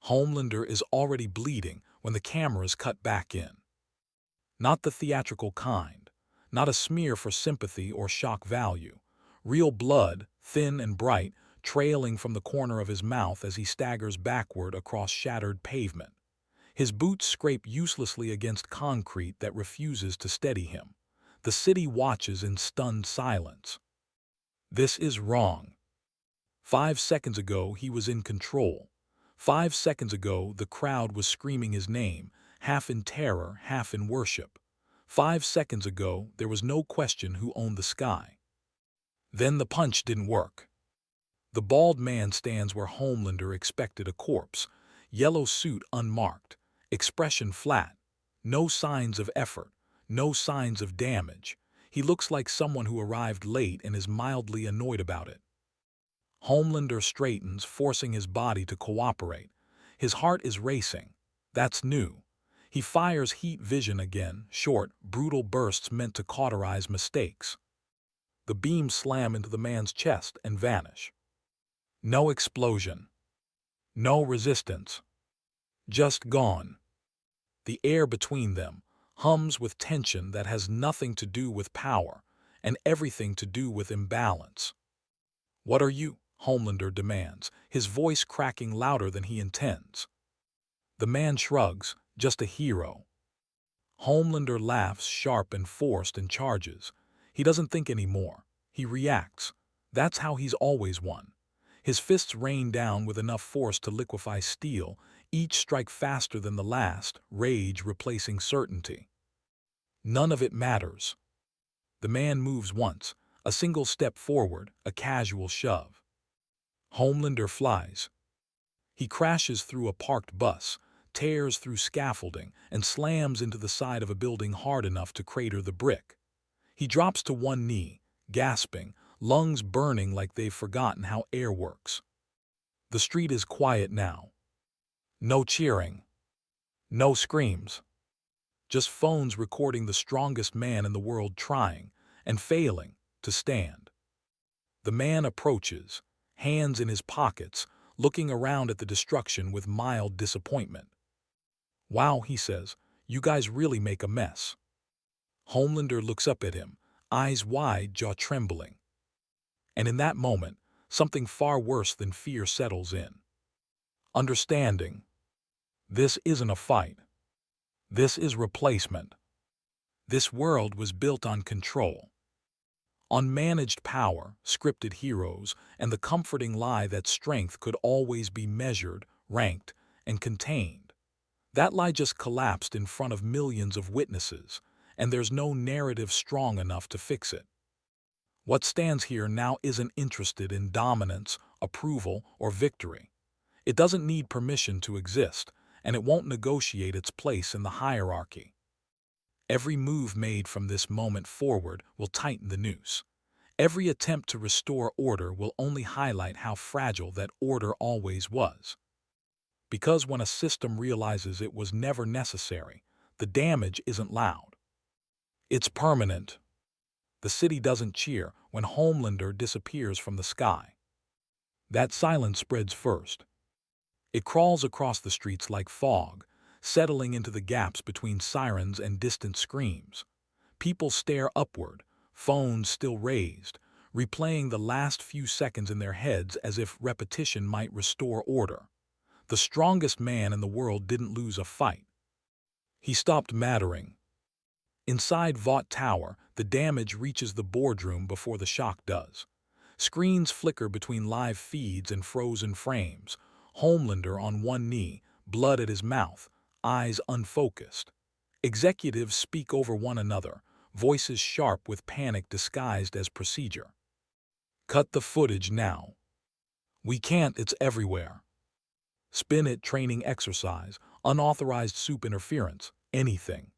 Homelander is already bleeding when the cameras cut back in. Not the theatrical kind, not a smear for sympathy or shock value. Real blood, thin and bright, trailing from the corner of his mouth as he staggers backward across shattered pavement. His boots scrape uselessly against concrete that refuses to steady him. The city watches in stunned silence. This is wrong. 5 seconds ago, he was in control. 5 seconds ago, the crowd was screaming his name, half in terror, half in worship. 5 seconds ago, there was no question who owned the sky. Then the punch didn't work. The bald man stands where Homelander expected a corpse, yellow suit unmarked, expression flat, no signs of effort, no signs of damage. He looks like someone who arrived late and is mildly annoyed about it. Homelander straightens, forcing his body to cooperate. His heart is racing. That's new. He fires heat vision again, short, brutal bursts meant to cauterize mistakes. The beams slam into the man's chest and vanish. No explosion. No resistance. Just gone. The air between them hums with tension that has nothing to do with power and everything to do with imbalance. "What are you?" Homelander demands, his voice cracking louder than he intends. The man shrugs, just a hero. Homelander laughs, sharp and forced, and charges. He doesn't think anymore. He reacts. That's how he's always won. His fists rain down with enough force to liquefy steel, each strike faster than the last, rage replacing certainty. None of it matters. The man moves once, a single step forward, a casual shove. Homelander flies. He crashes through a parked bus, tears through scaffolding, and slams into the side of a building hard enough to crater the brick. He drops to one knee, gasping, lungs burning like they've forgotten how air works. The street is quiet now. No cheering. No screams. Just phones recording the strongest man in the world trying, and failing, to stand. The man approaches, hands in his pockets, looking around at the destruction with mild disappointment. "Wow," he says, "you guys really make a mess." Homelander looks up at him, eyes wide, jaw trembling. And in that moment, something far worse than fear settles in. Understanding. This isn't a fight. This is replacement. This world was built on control. On managed power, scripted heroes, and the comforting lie that strength could always be measured, ranked, and contained. That lie just collapsed in front of millions of witnesses, and there's no narrative strong enough to fix it. What stands here now isn't interested in dominance, approval, or victory. It doesn't need permission to exist, and it won't negotiate its place in the hierarchy. Every move made from this moment forward will tighten the noose. Every attempt to restore order will only highlight how fragile that order always was. Because when a system realizes it was never necessary, the damage isn't loud. It's permanent. The city doesn't cheer when Homelander disappears from the sky. That silence spreads first. It crawls across the streets like fog, settling into the gaps between sirens and distant screams. People stare upward, phones still raised, replaying the last few seconds in their heads as if repetition might restore order. The strongest man in the world didn't lose a fight. He stopped mattering. Inside Vought Tower, the damage reaches the boardroom before the shock does. Screens flicker between live feeds and frozen frames. Homelander on one knee, blood at his mouth, eyes unfocused. Executives speak over one another, voices sharp with panic disguised as procedure. "Cut the footage now." "We can't, it's everywhere." "Spin it, training exercise, unauthorized soup interference, anything."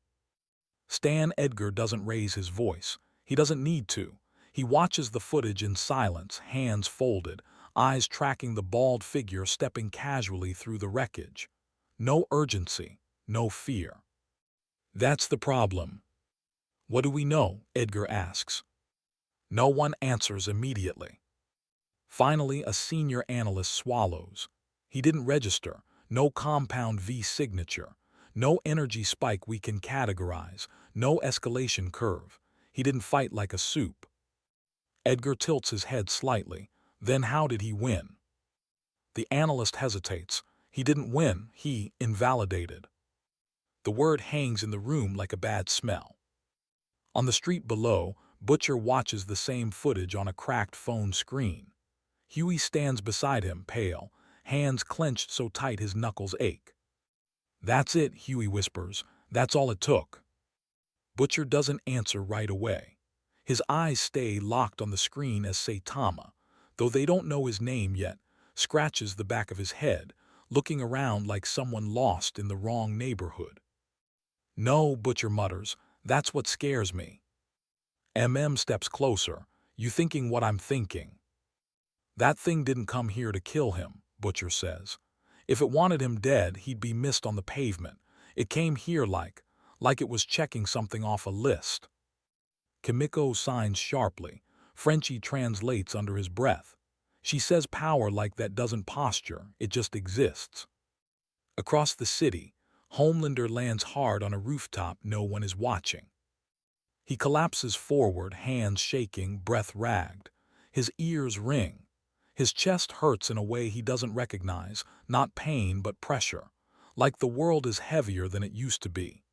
Stan Edgar doesn't raise his voice. He doesn't need to. He watches the footage in silence, hands folded, eyes tracking the bald figure stepping casually through the wreckage. No urgency, no fear. That's the problem. "What do we know?" Edgar asks. No one answers immediately. Finally, a senior analyst swallows. He didn't register. no compound V signature, no energy spike we can categorize, no escalation curve. He didn't fight like a soup. Edgar tilts his head slightly. Then how did he win? The analyst hesitates. He didn't win, he invalidated. The word hangs in the room like a bad smell. On the street below, Butcher watches the same footage on a cracked phone screen. Huey stands beside him, pale, hands clenched so tight his knuckles ache. "That's it," Huey whispers. "That's all it took." Butcher doesn't answer right away. His eyes stay locked on the screen as Saitama, though they don't know his name yet, scratches the back of his head, looking around like someone lost in the wrong neighborhood. "No," Butcher mutters, "that's what scares me." Steps closer. "You thinking what I'm thinking?" "That thing didn't come here to kill him," Butcher says. "If it wanted him dead, he'd be missed on the pavement. It came here like it was checking something off a list." Kimiko signs sharply. Frenchie translates under his breath. She says power like that doesn't posture, it just exists. Across the city, Homelander lands hard on a rooftop no one is watching. He collapses forward, hands shaking, breath ragged. His ears ring. His chest hurts in a way he doesn't recognize, not pain but pressure, like the world is heavier than it used to be.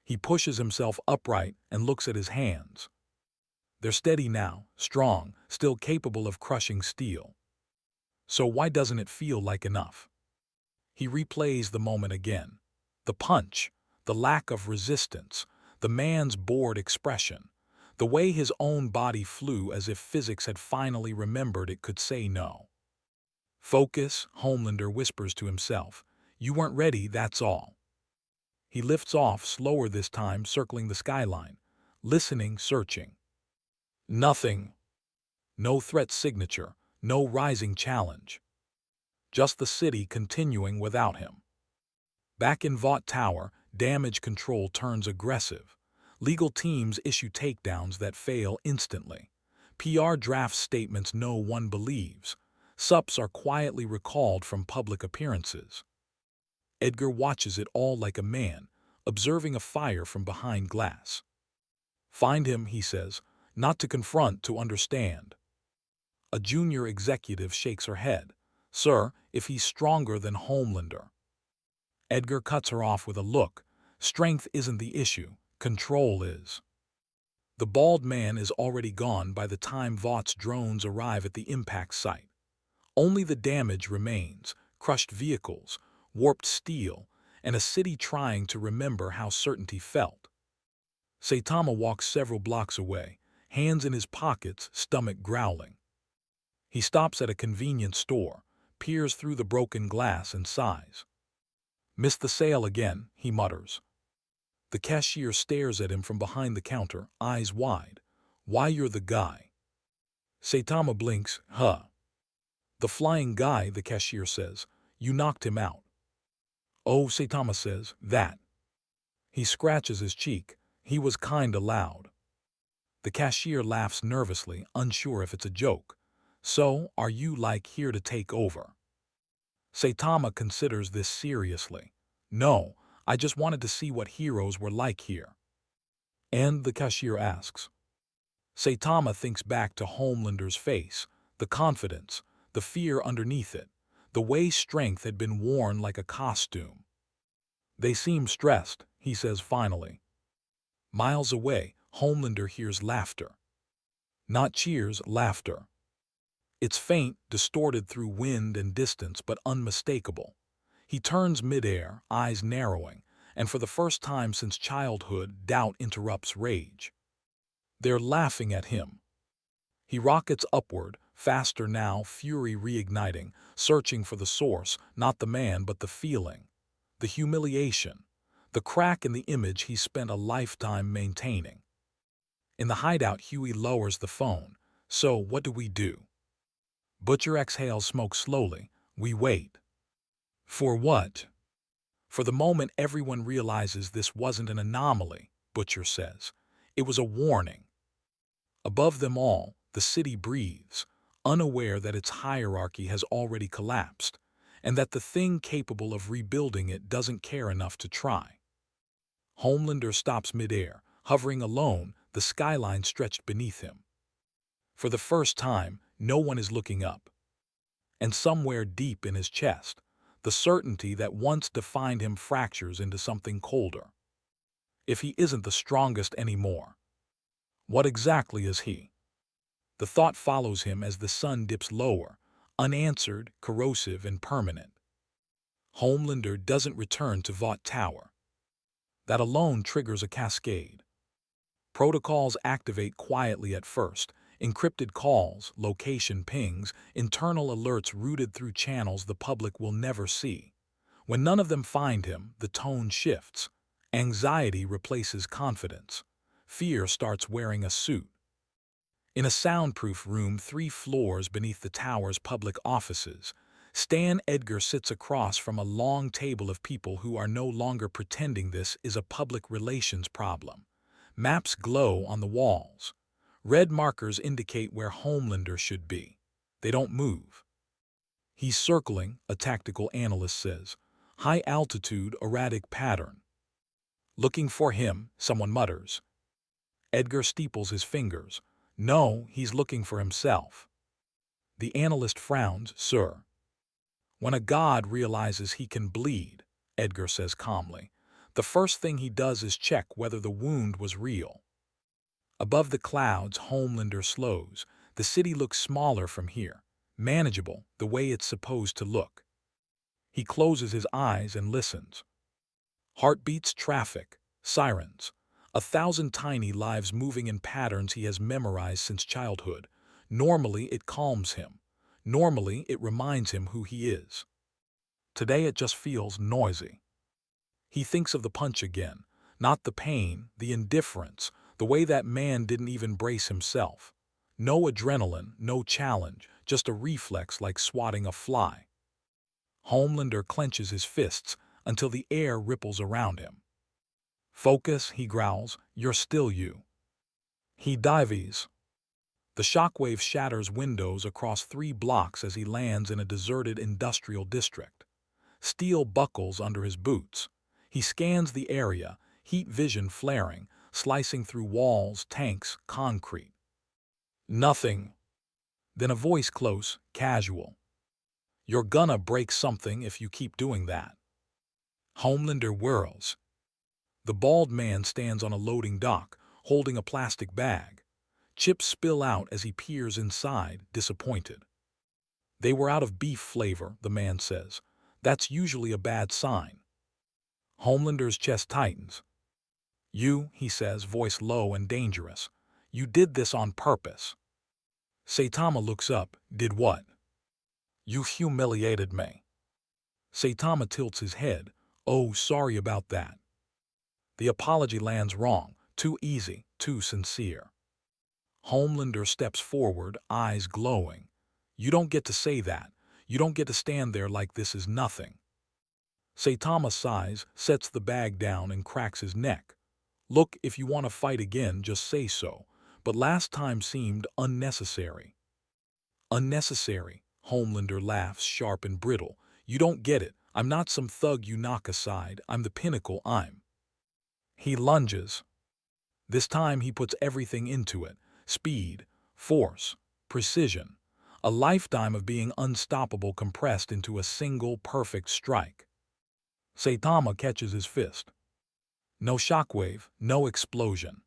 He pushes himself upright and looks at his hands. They're steady now, strong, still capable of crushing steel. So why doesn't it feel like enough? He replays the moment again. The punch, the lack of resistance, the man's bored expression, the way his own body flew as if physics had finally remembered it could say no. "Focus," Homelander whispers to himself. "You weren't ready, that's all." He lifts off, slower this time, circling the skyline, listening, searching. Nothing. No threat signature, no rising challenge. Just the city continuing without him. Back in Vought Tower, damage control turns aggressive. Legal teams issue takedowns that fail instantly. PR draft statements no one believes. SUPs are quietly recalled from public appearances. Edgar watches it all like a man, observing a fire from behind glass. "Find him," he says, "not to confront, to understand." A junior executive shakes her head. "Sir, if he's stronger than Homelander." Edgar cuts her off with a look. Strength isn't the issue, control is. The bald man is already gone by the time Vaught's drones arrive at the impact site. Only the damage remains, crushed vehicles, warped steel, and a city trying to remember how certainty felt. Saitama walks several blocks away, hands in his pockets, stomach growling. He stops at a convenience store, peers through the broken glass and sighs. "Missed the sale again," he mutters. The cashier stares at him from behind the counter, eyes wide. "Why, you're the guy." Saitama blinks. "Huh." "The flying guy," the cashier says. "You knocked him out." "Oh," Saitama says, "that." He scratches his cheek. "He was kinda loud." The cashier laughs nervously, unsure if it's a joke. "So, are you here to take over?" Saitama considers this seriously. "No, I just wanted to see what heroes were like here." "And?" the cashier asks. Saitama thinks back to Homelander's face, the confidence, the fear underneath it, the way strength had been worn like a costume. "They seem stressed," he says finally. Miles away, Homelander hears laughter. Not cheers, laughter. It's faint, distorted through wind and distance, but unmistakable. He turns midair, eyes narrowing, and for the first time since childhood, doubt interrupts rage. They're laughing at him. He rockets upward, faster now, fury reigniting, searching for the source, not the man but the feeling. The humiliation. The crack in the image he spent a lifetime maintaining. In the hideout, Huey lowers the phone. "So, what do we do?" Butcher exhales smoke slowly. "We wait." "For what?" "For the moment everyone realizes this wasn't an anomaly," Butcher says. "It was a warning." Above them all, the city breathes, unaware that its hierarchy has already collapsed, and that the thing capable of rebuilding it doesn't care enough to try. Homelander stops midair, hovering alone, the skyline stretched beneath him. For the first time, no one is looking up. And somewhere deep in his chest, the certainty that once defined him fractures into something colder. If he isn't the strongest anymore, what exactly is he? The thought follows him as the sun dips lower, unanswered, corrosive, and permanent. Homelander doesn't return to Vought Tower. That alone triggers a cascade. Protocols activate quietly at first, encrypted calls, location pings, internal alerts routed through channels the public will never see. When none of them find him, the tone shifts. Anxiety replaces confidence. Fear starts wearing a suit. In a soundproof room 3 floors beneath the tower's public offices, Stan Edgar sits across from a long table of people who are no longer pretending this is a public relations problem. Maps glow on the walls. Red markers indicate where Homelander should be. They don't move. He's circling, a tactical analyst says. High altitude, erratic pattern. Looking for him, someone mutters. Edgar steeples his fingers. No, he's looking for himself. The analyst frowns, sir. When a god realizes he can bleed, Edgar says calmly, the first thing he does is check whether the wound was real. Above the clouds, Homelander slows. The city looks smaller from here, manageable, the way it's supposed to look. He closes his eyes and listens. Heartbeats, traffic, sirens. 1,000 tiny lives moving in patterns he has memorized since childhood. Normally, it calms him. Normally, it reminds him who he is. Today, it just feels noisy. He thinks of the punch again. Not the pain, the indifference, the way that man didn't even brace himself. No adrenaline, no challenge, just a reflex like swatting a fly. Homelander clenches his fists until the air ripples around him. Focus, he growls, you're still you. He dives. The shockwave shatters windows across 3 blocks as he lands in a deserted industrial district. Steel buckles under his boots. He scans the area, heat vision flaring, slicing through walls, tanks, concrete. Nothing. Then a voice close, casual. You're gonna break something if you keep doing that. Homelander whirls. The bald man stands on a loading dock, holding a plastic bag. Chips spill out as he peers inside, disappointed. They were out of beef flavor, the man says. That's usually a bad sign. Homelander's chest tightens. You, he says, voice low and dangerous. You did this on purpose. Saitama looks up. Did what? You humiliated me. Saitama tilts his head. Oh, sorry about that. The apology lands wrong. Too easy, too sincere. Homelander steps forward, eyes glowing. You don't get to say that. You don't get to stand there like this is nothing. Saitama sighs, sets the bag down, and cracks his neck. Look, if you want to fight again, just say so. But last time seemed unnecessary. Unnecessary, Homelander laughs, sharp and brittle. You don't get it. I'm not some thug you knock aside. I'm the pinnacle. He lunges. This time he puts everything into it. Speed, force, precision. A lifetime of being unstoppable compressed into a single perfect strike. Saitama catches his fist. No shockwave, no explosion.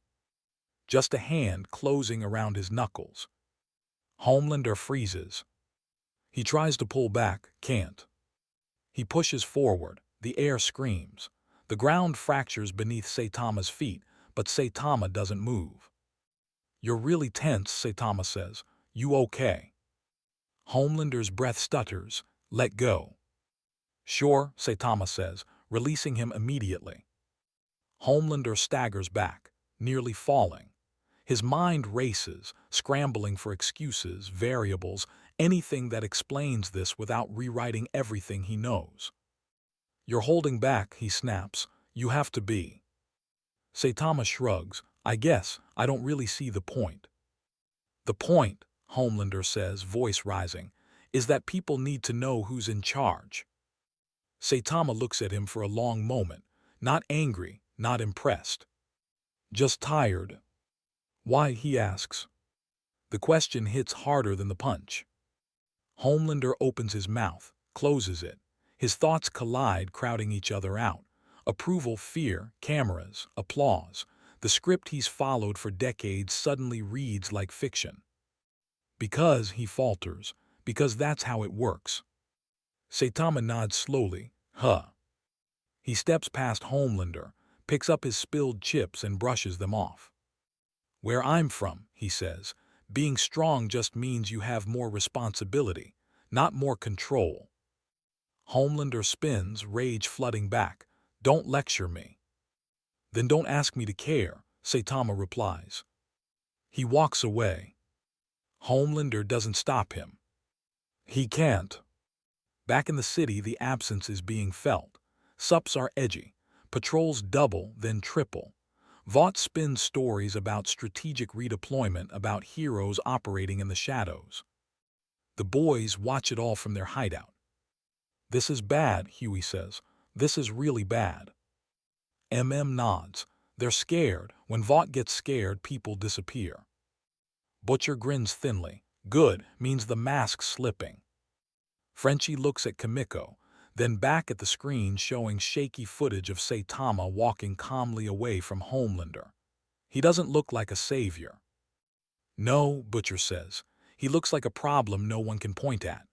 Just a hand closing around his knuckles. Homelander freezes. He tries to pull back, can't. He pushes forward. The air screams. The ground fractures beneath Saitama's feet, but Saitama doesn't move. You're really tense, Saitama says. You okay? Homelander's breath stutters. Let go. Sure, Saitama says, releasing him immediately. Homelander staggers back, nearly falling. His mind races, scrambling for excuses, variables, anything that explains this without rewriting everything he knows. You're holding back, he snaps. You have to be. Saitama shrugs. I guess I don't really see the point. The point, Homelander says, voice rising, is that people need to know who's in charge. Saitama looks at him for a long moment, not angry, not impressed. Just tired. Why, he asks. The question hits harder than the punch. Homelander opens his mouth, closes it. His thoughts collide, crowding each other out. Approval, fear, cameras, applause. The script he's followed for decades suddenly reads like fiction. Because, he falters, because that's how it works. Saitama nods slowly. Huh. He steps past Homelander, picks up his spilled chips and brushes them off. Where I'm from, he says, being strong just means you have more responsibility, not more control. Homelander spins, rage flooding back. Don't lecture me. Then don't ask me to care, Saitama replies. He walks away. Homelander doesn't stop him. He can't. Back in the city, the absence is being felt. Sups are edgy. Patrols double, then triple. Vought spins stories about strategic redeployment, about heroes operating in the shadows. The boys watch it all from their hideout. This is bad, Huey says. This is really bad. Nods. They're scared. When Vought gets scared, people disappear. Butcher grins thinly. Good, means the mask's slipping. Frenchie looks at Kimiko, then back at the screen showing shaky footage of Saitama walking calmly away from Homelander. He doesn't look like a savior. No, Butcher says. He looks like a problem no one can point at.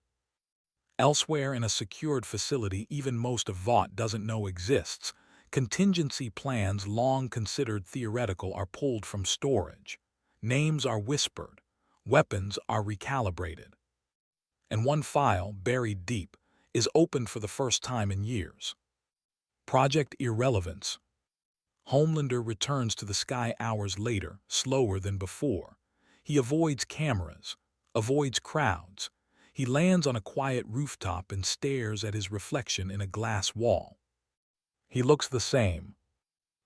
Elsewhere in a secured facility even most of Vought doesn't know exists, contingency plans long considered theoretical are pulled from storage. Names are whispered. Weapons are recalibrated. And one file, buried deep, is opened for the first time in years. Project Irrelevance. Homelander returns to the sky hours later, slower than before. He avoids cameras, avoids crowds. He lands on a quiet rooftop and stares at his reflection in a glass wall. He looks the same.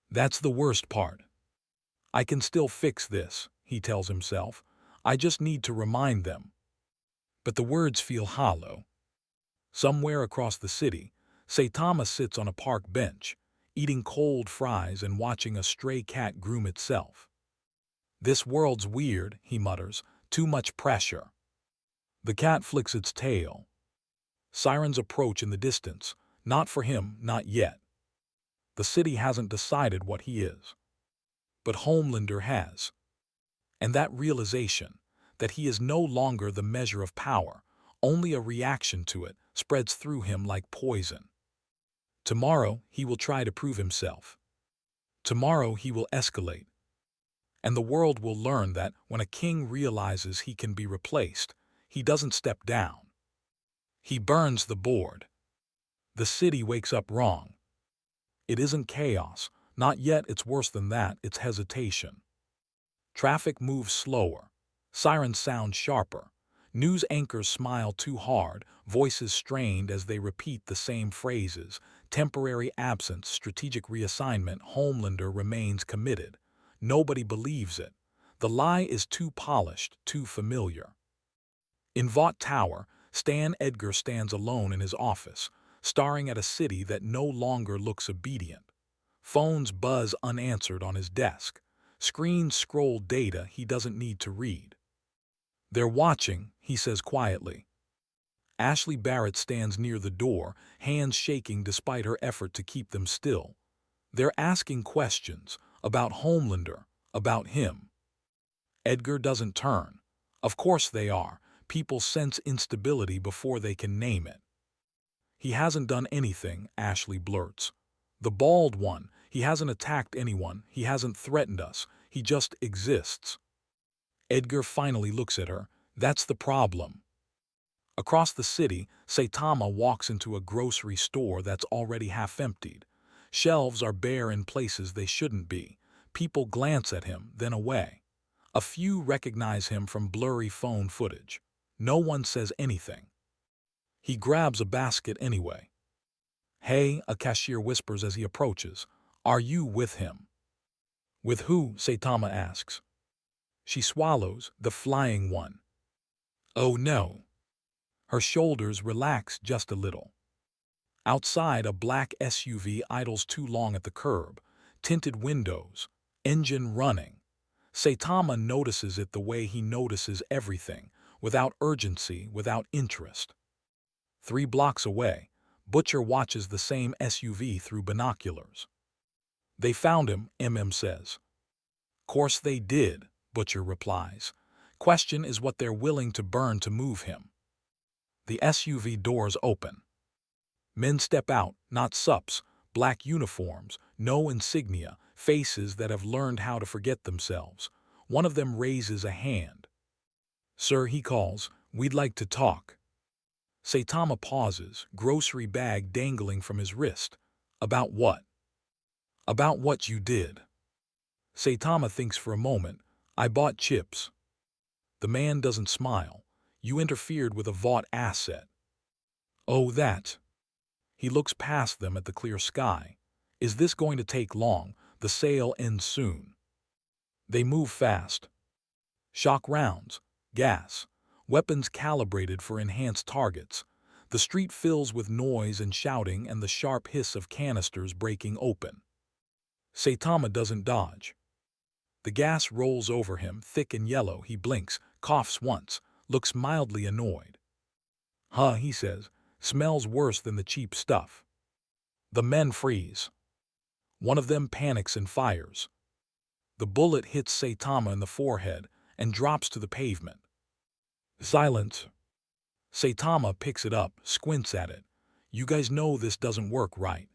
That's the worst part. I can still fix this, he tells himself. I just need to remind them. But the words feel hollow. Somewhere across the city, Saitama sits on a park bench, eating cold fries and watching a stray cat groom itself. This world's weird, he mutters, too much pressure. The cat flicks its tail. Sirens approach in the distance, not for him, not yet. The city hasn't decided what he is. But Homelander has. And that realization, that he is no longer the measure of power, only a reaction to it, spreads through him like poison. Tomorrow he will try to prove himself. Tomorrow he will escalate. And the world will learn that when a king realizes he can be replaced, he doesn't step down. He burns the board. The city wakes up wrong. It isn't chaos, not yet. It's worse than that, it's hesitation. Traffic moves slower. Sirens sound sharper. News anchors smile too hard, voices strained as they repeat the same phrases. Temporary absence, strategic reassignment. Homelander remains committed. Nobody believes it. The lie is too polished, too familiar. In Vought Tower, Stan Edgar stands alone in his office, staring at a city that no longer looks obedient. Phones buzz unanswered on his desk. Screens scroll data he doesn't need to read. They're watching, he says quietly. Ashley Barrett stands near the door, hands shaking despite her effort to keep them still. They're asking questions about Homelander, about him. Edgar doesn't turn. Of course they are. People sense instability before they can name it. He hasn't done anything, Ashley blurts. The bald one, he hasn't attacked anyone, he hasn't threatened us, he just exists. Edgar finally looks at her. That's the problem. Across the city, Saitama walks into a grocery store that's already half emptied. Shelves are bare in places they shouldn't be. People glance at him, then away. A few recognize him from blurry phone footage. No one says anything. He grabs a basket anyway. Hey, a cashier whispers as he approaches. Are you with him? With who? Saitama asks. She swallows, the flying one. Oh no. Her shoulders relax just a little. Outside, a black SUV idles too long at the curb, tinted windows, engine running. Saitama notices it the way he notices everything, without urgency, without interest. 3 blocks away, Butcher watches the same SUV through binoculars. They found him, says. Course they did, Butcher replies. Question is what they're willing to burn to move him. The SUV doors open. Men step out, not sups, black uniforms, no insignia, faces that have learned how to forget themselves. One of them raises a hand. Sir, he calls, we'd like to talk. Saitama pauses, grocery bag dangling from his wrist. About what? About what you did. Saitama thinks for a moment. I bought chips. The man doesn't smile. You interfered with a Vought asset. Oh, that. He looks past them at the clear sky. Is this going to take long? The sale ends soon. They move fast. Shock rounds, gas, weapons calibrated for enhanced targets. The street fills with noise and shouting and the sharp hiss of canisters breaking open. Saitama doesn't dodge. The gas rolls over him, thick and yellow. He blinks, coughs once, looks mildly annoyed. Huh, he says, smells worse than the cheap stuff. The men freeze. One of them panics and fires. The bullet hits Saitama in the forehead and drops to the pavement. Silence. Saitama picks it up, squints at it. You guys know this doesn't work, right?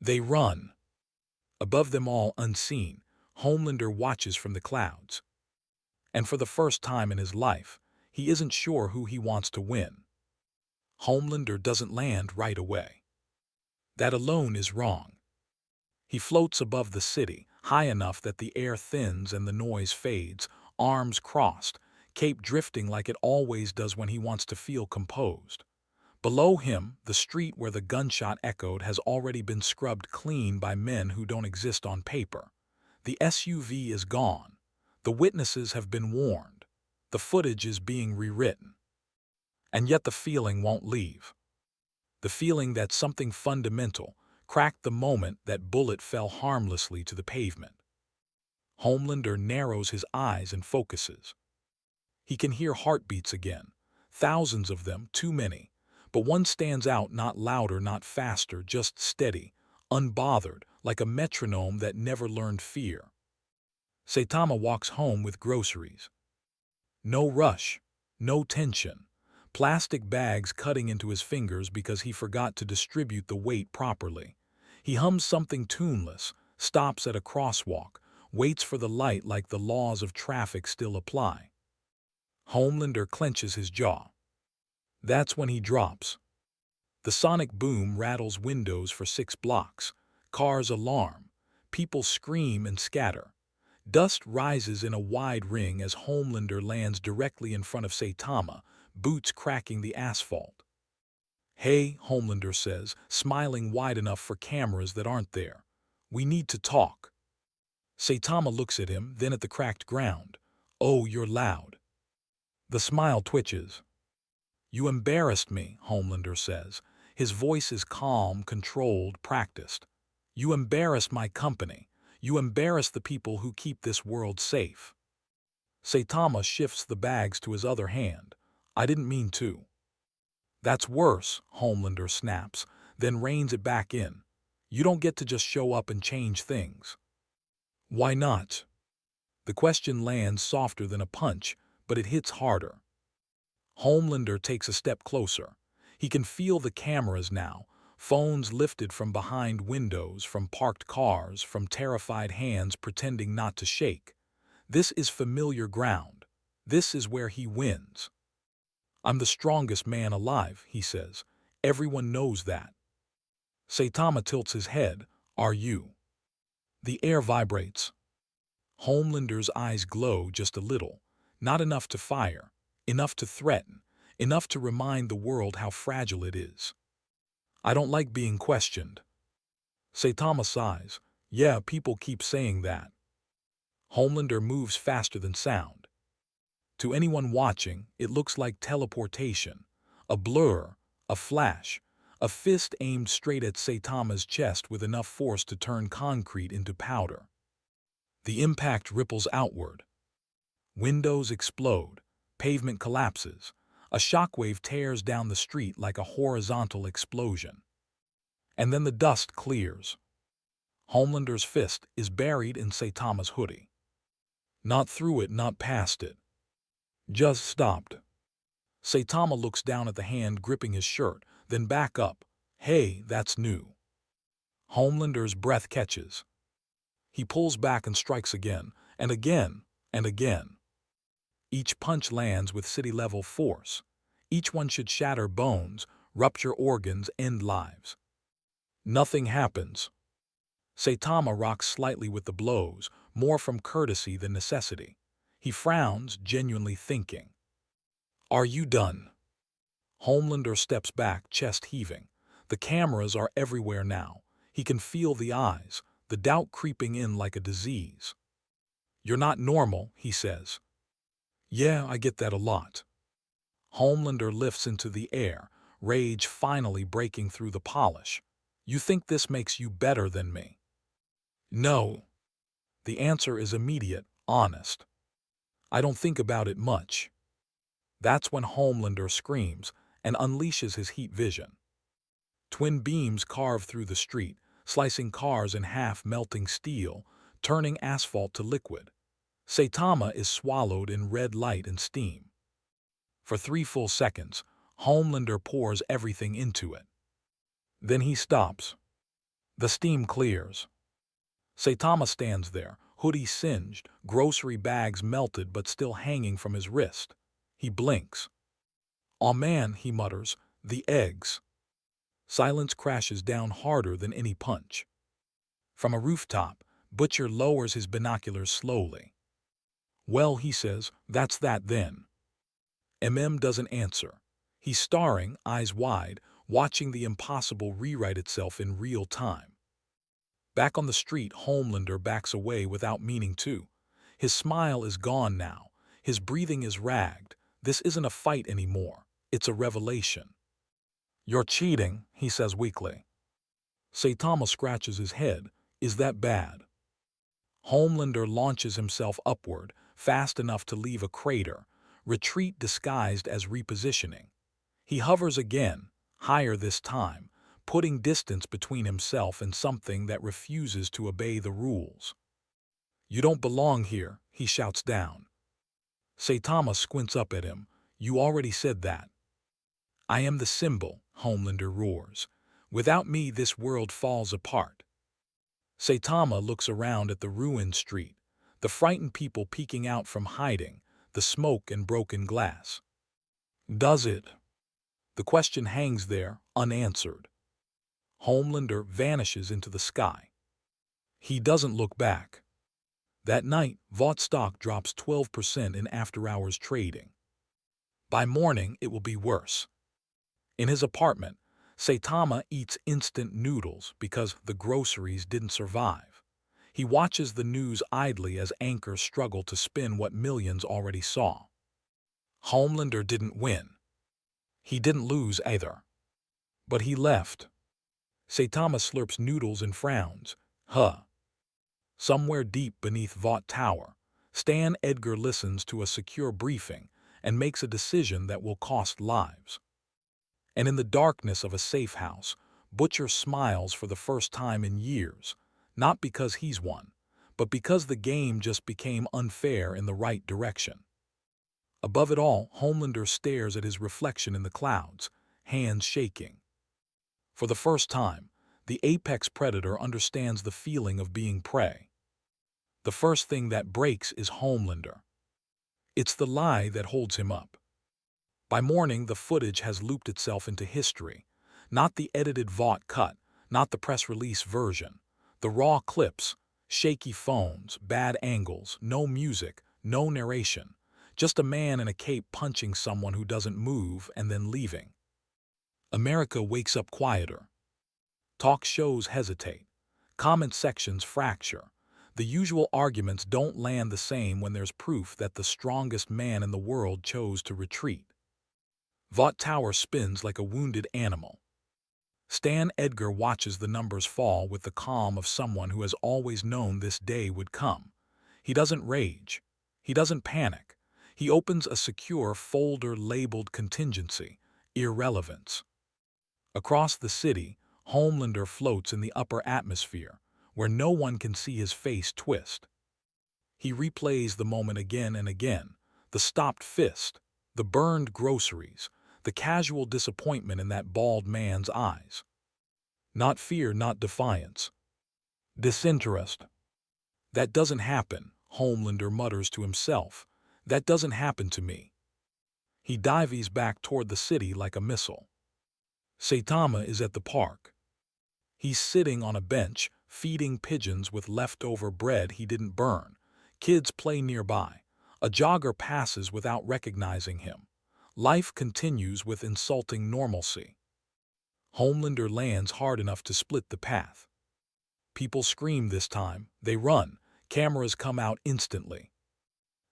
They run. Above them all, unseen, Homelander watches from the clouds. And for the first time in his life, he isn't sure who he wants to win. Homelander doesn't land right away. That alone is wrong. He floats above the city, high enough that the air thins and the noise fades, arms crossed, cape drifting like it always does when he wants to feel composed. Below him, the street where the gunshot echoed has already been scrubbed clean by men who don't exist on paper. The SUV is gone. The witnesses have been warned. The footage is being rewritten. And yet the feeling won't leave. The feeling that something fundamental cracked the moment that bullet fell harmlessly to the pavement. Homelander narrows his eyes and focuses. He can hear heartbeats again, thousands of them, too many, but one stands out, not louder, not faster, just steady, unbothered, like a metronome that never learned fear. Saitama walks home with groceries. No rush, no tension. Plastic bags cutting into his fingers because he forgot to distribute the weight properly. He hums something tuneless, stops at a crosswalk, waits for the light like the laws of traffic still apply. Homelander clenches his jaw. That's when he drops. The sonic boom rattles windows for 6 blocks. Cars alarm. People scream and scatter. Dust rises in a wide ring as Homelander lands directly in front of Saitama, boots cracking the asphalt. Hey, Homelander says, smiling wide enough for cameras that aren't there. We need to talk. Saitama looks at him, then at the cracked ground. Oh, you're loud. The smile twitches. You embarrassed me, Homelander says. His voice is calm, controlled, practiced. You embarrassed my company. You embarrassed the people who keep this world safe. Saitama shifts the bags to his other hand. I didn't mean to. That's worse, Homelander snaps, then reins it back in. You don't get to just show up and change things. Why not? The question lands softer than a punch, but it hits harder. Homelander takes a step closer. He can feel the cameras now, phones lifted from behind windows, from parked cars, from terrified hands pretending not to shake. This is familiar ground. This is where he wins. I'm the strongest man alive, he says. Everyone knows that. Saitama tilts his head. Are you? The air vibrates. Homelander's eyes glow just a little, not enough to fire, enough to threaten, enough to remind the world how fragile it is. I don't like being questioned. Saitama sighs. Yeah, people keep saying that. Homelander moves faster than sound. To anyone watching, it looks like teleportation, a blur, a flash, A fist aimed straight at Saitama's chest with enough force to turn concrete into powder. The impact ripples outward. Windows explode. Pavement collapses. A shockwave tears down the street like a horizontal explosion. And then the dust clears. Homelander's fist is buried in Saitama's hoodie. Not through it, not past it. Just stopped. Saitama looks down at the hand gripping his shirt, then back up. Hey, that's new. Homelander's breath catches. He pulls back and strikes again, and again, and again. Each punch lands with city-level force. Each one should shatter bones, rupture organs, end lives. Nothing happens. Saitama rocks slightly with the blows, more from courtesy than necessity. He frowns, genuinely thinking. Are you done? Homelander steps back, chest heaving. The cameras are everywhere now. He can feel the eyes, the doubt creeping in like a disease. You're not normal, he says. Yeah, I get that a lot. Homelander lifts into the air, rage finally breaking through the polish. You think this makes you better than me? No. The answer is immediate, honest. I don't think about it much. That's when Homelander screams and unleashes his heat vision. Twin beams carve through the street, slicing cars in half, melting steel, turning asphalt to liquid. Saitama is swallowed in red light and steam. For 3 full seconds, Homelander pours everything into it. Then he stops. The steam clears. Saitama stands there, hoodie singed, grocery bags melted but still hanging from his wrist. He blinks. "Aw man," he mutters, "the eggs." Silence crashes down harder than any punch. From a rooftop, Butcher lowers his binoculars slowly. "Well," he says, "that's that then." Doesn't answer. He's staring, eyes wide, watching the impossible rewrite itself in real time. Back on the street, Homelander backs away without meaning to. His smile is gone now. His breathing is ragged. This isn't a fight anymore. It's a revelation. "You're cheating," he says weakly. Saitama scratches his head. "Is that bad?" Homelander launches himself upward, fast enough to leave a crater, retreat disguised as repositioning. He hovers again, higher this time, putting distance between himself and something that refuses to obey the rules. "You don't belong here," he shouts down. Saitama squints up at him. "You already said that." "I am the symbol," Homelander roars. "Without me, this world falls apart." Saitama looks around at the ruined street, the frightened people peeking out from hiding, the smoke and broken glass. Does it? The question hangs there, unanswered. Homelander vanishes into the sky. He doesn't look back. That night, Vought stock drops 12% in after-hours trading. By morning, it will be worse. In his apartment, Saitama eats instant noodles because the groceries didn't survive. He watches the news idly as anchors struggle to spin what millions already saw. Homelander didn't win. He didn't lose either. But he left. Saitama slurps noodles and frowns. Somewhere deep beneath Vought Tower, Stan Edgar listens to a secure briefing and makes a decision that will cost lives. And in the darkness of a safe house, Butcher smiles for the first time in years, not because he's won, but because the game just became unfair in the right direction. Above it all, Homelander stares at his reflection in the clouds, hands shaking. For the first time, the apex predator understands the feeling of being prey. The first thing that breaks is Homelander. It's the lie that holds him up. By morning, the footage has looped itself into history. Not the edited Vought cut, not the press release version. The raw clips, shaky phones, bad angles, no music, no narration. Just a man in a cape punching someone who doesn't move and then leaving. America wakes up quieter. Talk shows hesitate. Comment sections fracture. The usual arguments don't land the same when there's proof that the strongest man in the world chose to retreat. Vought Tower spins like a wounded animal. Stan Edgar watches the numbers fall with the calm of someone who has always known this day would come. He doesn't rage. He doesn't panic. He opens a secure folder labeled contingency, irrelevance. Across the city, Homelander floats in the upper atmosphere, where no one can see his face twist. He replays the moment again and again, the stopped fist, the burned groceries, the casual disappointment in that bald man's eyes. Not fear, not defiance. Disinterest. That doesn't happen, Homelander mutters to himself. That doesn't happen to me. He dives back toward the city like a missile. Saitama is at the park. He's sitting on a bench, feeding pigeons with leftover bread he didn't burn. Kids play nearby. A jogger passes without recognizing him. Life continues with insulting normalcy. Homelander lands hard enough to split the path. People scream this time. They run. Cameras come out instantly.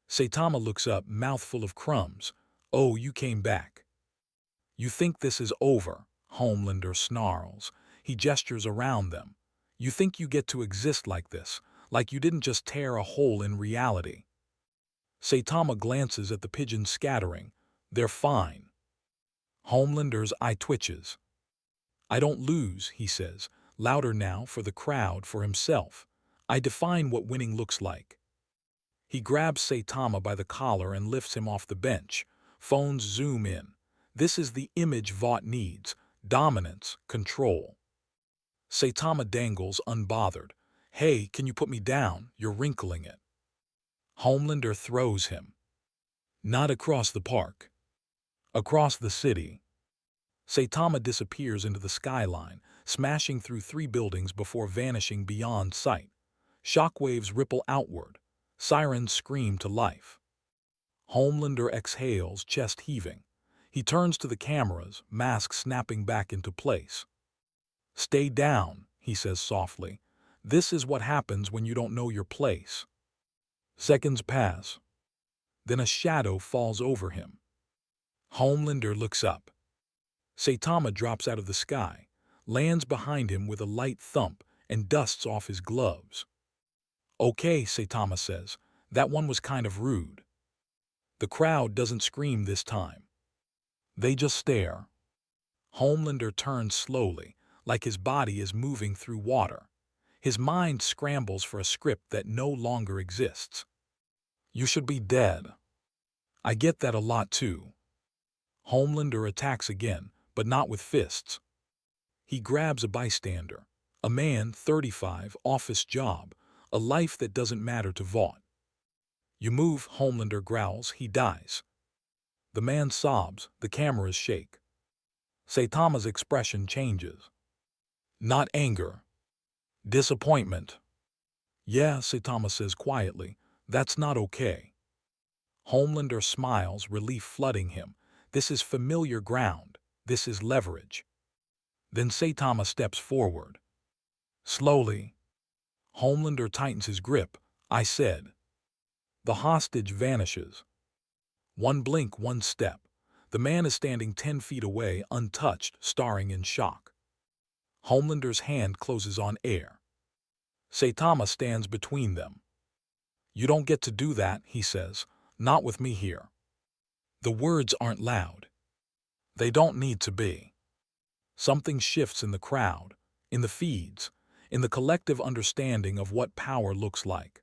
Saitama looks up, mouthful of crumbs. "Oh, you came back. You think this is over," Homelander snarls. He gestures around them. "You think you get to exist like this, like you didn't just tear a hole in reality." Saitama glances at the pigeons scattering. "They're fine." Homelander's eye twitches. "I don't lose," he says, louder now for the crowd, for himself. "I define what winning looks like." He grabs Saitama by the collar and lifts him off the bench. Phones zoom in. This is the image Vought needs: dominance, control. Saitama dangles, unbothered. "Hey, can you put me down? You're wrinkling it." Homelander throws him. Not across the park. Across the city. Saitama disappears into the skyline, smashing through 3 buildings before vanishing beyond sight. Shockwaves ripple outward. Sirens scream to life. Homelander exhales, chest heaving. He turns to the cameras, mask snapping back into place. "Stay down," he says softly. "This is what happens when you don't know your place." Seconds pass. Then a shadow falls over him. Homelander looks up. Saitama drops out of the sky, lands behind him with a light thump, and dusts off his gloves. "Okay," Saitama says, "that one was kind of rude." The crowd doesn't scream this time. They just stare. Homelander turns slowly, like his body is moving through water. His mind scrambles for a script that no longer exists. "You should be dead." "I get that a lot too." Homelander attacks again, but not with fists. He grabs a bystander. A man, 35, office job, a life that doesn't matter to Vought. "You move," Homelander growls, "he dies." The man sobs, the cameras shake. Saitama's expression changes. Not anger. Disappointment. "Yeah," Saitama says quietly, "that's not okay." Homelander smiles, relief flooding him. This is familiar ground. This is leverage. Then Saitama steps forward. Slowly. Homelander tightens his grip. "I said." The hostage vanishes. One blink, one step. The man is standing 10 feet away, untouched, staring in shock. Homelander's hand closes on air. Saitama stands between them. "You don't get to do that," he says. "Not with me here." The words aren't loud. They don't need to be. Something shifts in the crowd, in the feeds, in the collective understanding of what power looks like.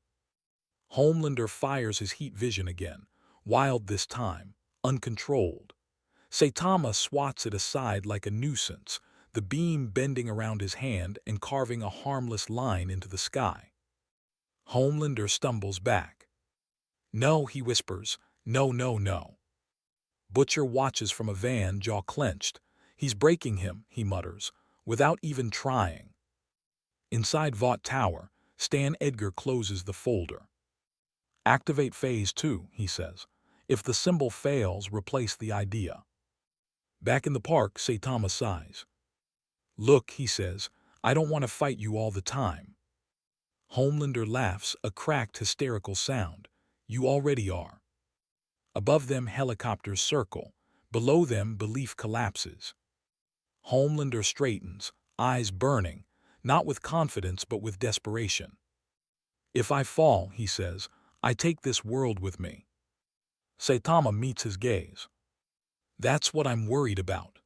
Homelander fires his heat vision again, wild this time, uncontrolled. Saitama swats it aside like a nuisance, the beam bending around his hand and carving a harmless line into the sky. Homelander stumbles back. "No," he whispers. "No, no, no." Butcher watches from a van, jaw clenched. "He's breaking him," he mutters, without even trying. Inside Vought Tower, Stan Edgar closes the folder. "Activate Phase 2, he says. "If the symbol fails, replace the idea." Back in the park, Saitama sighs. "Look," he says, "I don't want to fight you all the time." Homelander laughs, a cracked, hysterical sound. "You already are." Above them, helicopters circle. Below them, belief collapses. Homelander straightens, eyes burning, not with confidence but with desperation. "If I fall," he says, "I take this world with me." Saitama meets his gaze. "That's what I'm worried about."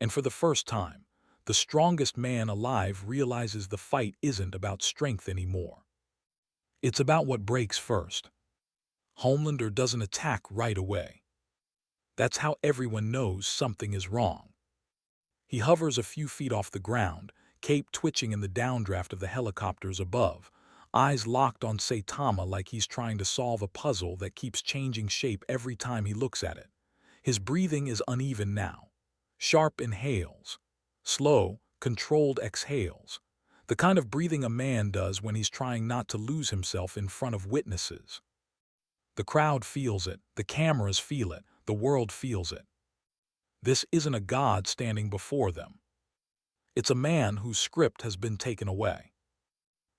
And for the first time, the strongest man alive realizes the fight isn't about strength anymore. It's about what breaks first. Homelander doesn't attack right away. That's how everyone knows something is wrong. He hovers a few feet off the ground, cape twitching in the downdraft of the helicopters above, eyes locked on Saitama like he's trying to solve a puzzle that keeps changing shape every time he looks at it. His breathing is uneven now. Sharp inhales, slow, controlled exhales. The kind of breathing a man does when he's trying not to lose himself in front of witnesses. The crowd feels it, the cameras feel it, the world feels it. This isn't a god standing before them. It's a man whose script has been taken away.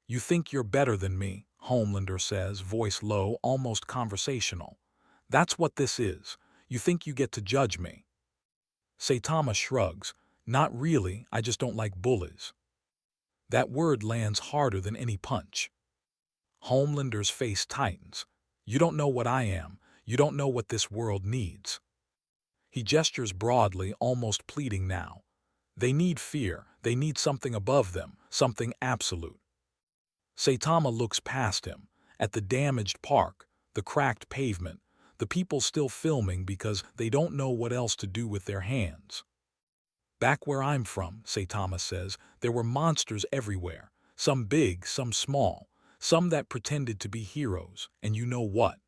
"You think you're better than me," Homelander says, voice low, almost conversational. "That's what this is. You think you get to judge me." Saitama shrugs. "Not really, I just don't like bullies." That word lands harder than any punch. Homelander's face tightens. "You don't know what I am. You don't know what this world needs." He gestures broadly, almost pleading now. They need fear. They need something above them, something absolute. Saitama looks past him, at the damaged park, the cracked pavement, the people still filming because they don't know what else to do with their hands. "Back where I'm from," Saitama says, "there were monsters everywhere, some big, some small, some that pretended to be heroes, and you know what?"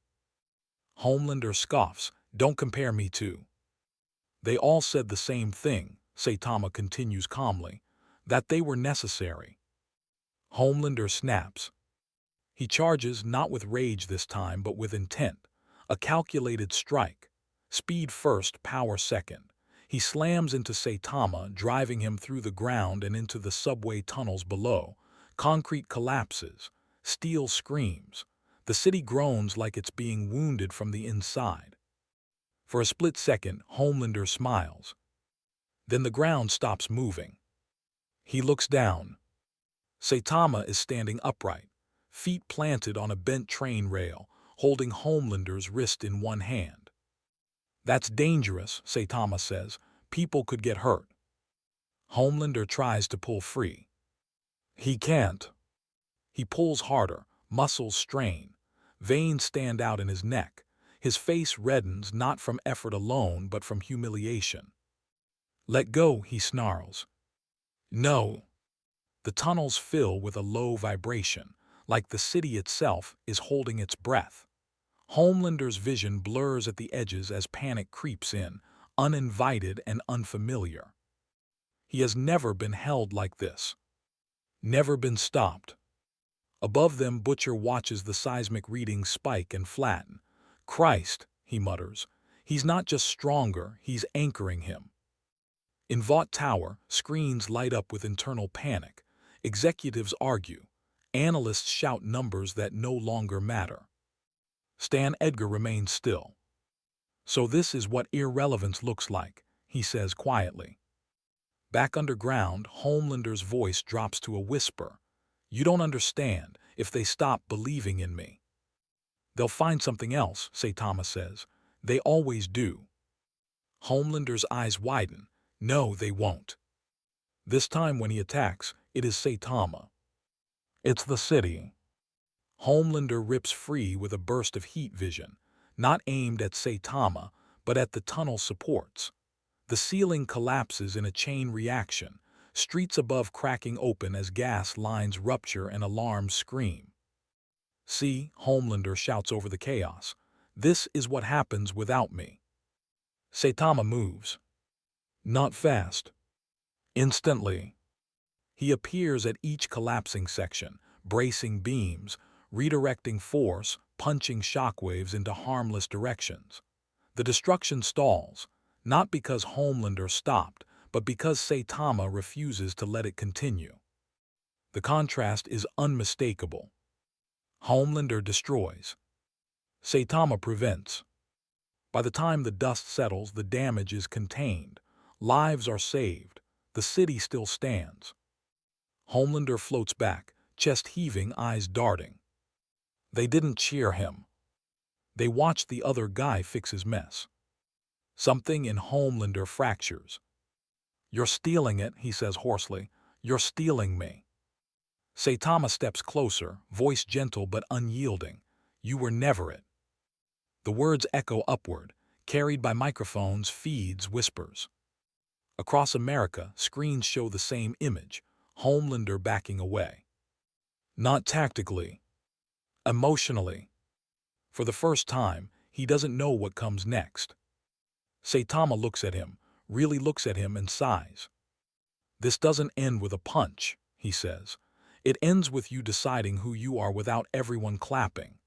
Homelander scoffs. "Don't compare me to." "They all said the same thing," Saitama continues calmly, "that they were necessary." Homelander snaps. He charges not with rage this time but with intent, a calculated strike. Speed first, power second. He slams into Saitama, driving him through the ground and into the subway tunnels below. Concrete collapses. Steel screams. The city groans like it's being wounded from the inside. For a split second, Homelander smiles. Then the ground stops moving. He looks down. Saitama is standing upright, feet planted on a bent train rail, holding Homelander's wrist in one hand. "That's dangerous," Saitama says. "People could get hurt." Homelander tries to pull free. He can't. He pulls harder, muscles strain. Veins stand out in his neck. His face reddens not from effort alone but from humiliation. "Let go," he snarls. "No." The tunnels fill with a low vibration, like the city itself is holding its breath. Homelander's vision blurs at the edges as panic creeps in, uninvited and unfamiliar. He has never been held like this. Never been stopped. Above them, Butcher watches the seismic readings spike and flatten. "Christ," he mutters. "He's not just stronger, he's anchoring him." In Vought Tower, screens light up with internal panic. Executives argue. Analysts shout numbers that no longer matter. Stan Edgar remains still. "So this is what irrelevance looks like," he says quietly. Back underground, Homelander's voice drops to a whisper. "You don't understand. If they stop believing in me." "They'll find something else," Saitama says. "They always do." Homelander's eyes widen. "No, they won't." This time when he attacks, it is Saitama. It's the city. Homelander rips free with a burst of heat vision, not aimed at Saitama, but at the tunnel supports. The ceiling collapses in a chain reaction, streets above cracking open as gas lines rupture and alarms scream. "See," Homelander shouts over the chaos. "This is what happens without me." Saitama moves. Not fast. Instantly. He appears at each collapsing section, bracing beams, redirecting force, punching shockwaves into harmless directions. The destruction stalls, not because Homelander stopped, but because Saitama refuses to let it continue. The contrast is unmistakable. Homelander destroys. Saitama prevents. By the time the dust settles, the damage is contained. Lives are saved. The city still stands. Homelander floats back, chest heaving, eyes darting. They didn't cheer him. They watched the other guy fix his mess. Something in Homelander fractures. "You're stealing it," he says hoarsely. "You're stealing me." Saitama steps closer, voice gentle but unyielding. "You were never it." The words echo upward, carried by microphones, feeds, whispers. Across America, screens show the same image, Homelander backing away. Not tactically, emotionally. For the first time, he doesn't know what comes next. Saitama looks at him, really looks at him, and sighs. "This doesn't end with a punch," he says. "It ends with you deciding who you are without everyone clapping."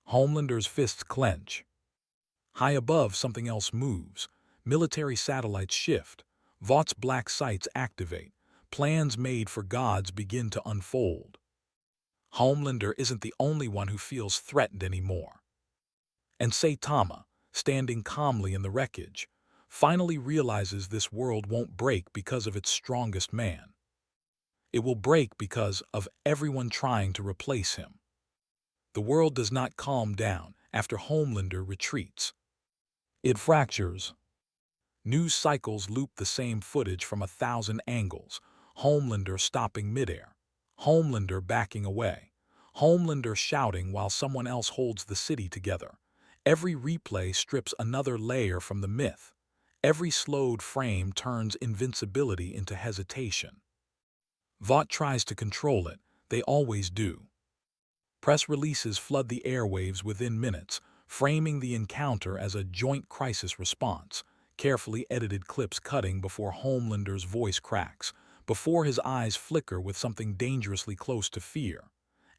Homelander's fists clench. High above, something else moves. Military satellites shift. Vought's black sites activate. Plans made for gods begin to unfold. Homelander isn't the only one who feels threatened anymore. And Saitama, standing calmly in the wreckage, finally realizes this world won't break because of its strongest man. It will break because of everyone trying to replace him. The world does not calm down after Homelander retreats. It fractures. News cycles loop the same footage from 1,000 angles. Homelander stopping midair. Homelander backing away. Homelander shouting while someone else holds the city together. Every replay strips another layer from the myth. Every slowed frame turns invincibility into hesitation. Vought tries to control it. They always do. Press releases flood the airwaves within minutes, framing the encounter as a joint crisis response. Carefully edited clips cutting before Homelander's voice cracks, before his eyes flicker with something dangerously close to fear.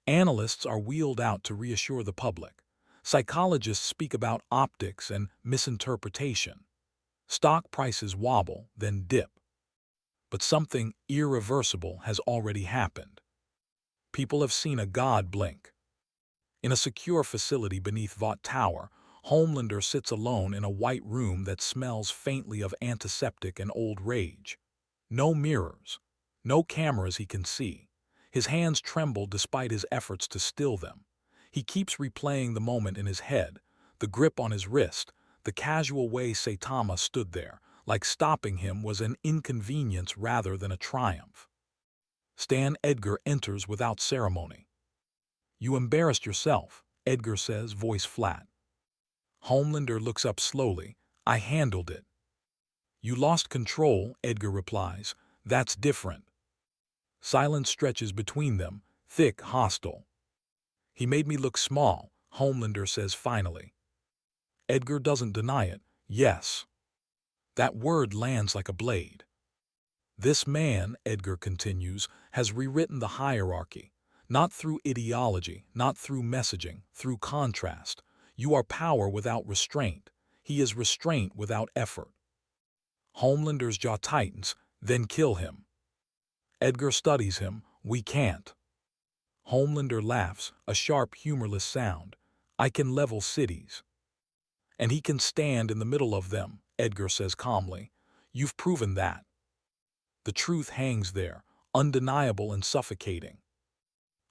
Analysts are wheeled out to reassure the public. Psychologists speak about optics and misinterpretation. Stock prices wobble, then dip. But something irreversible has already happened. People have seen a god blink. In a secure facility beneath Vought Tower, Homelander sits alone in a white room that smells faintly of antiseptic and old rage. No mirrors, no cameras he can see. His hands tremble despite his efforts to still them. He keeps replaying the moment in his head, the grip on his wrist, the casual way Saitama stood there, like stopping him was an inconvenience rather than a triumph. Stan Edgar enters without ceremony. "You embarrassed yourself," Edgar says, voice flat. Homelander looks up slowly. "I handled it." "You lost control," Edgar replies. "That's different." Silence stretches between them, thick, hostile. "He made me look small," Homelander says finally. Edgar doesn't deny it. "Yes." That word lands like a blade. "This man," Edgar continues, "has rewritten the hierarchy. Not through ideology, not through messaging, through contrast. You are power without restraint. He is restraint without effort." Homelander's jaw tightens, "Then kill him." Edgar studies him. "We can't." Homelander laughs, a sharp, humorless sound. "I can level cities." "And he can stand in the middle of them," Edgar says calmly. "You've proven that." The truth hangs there, undeniable and suffocating.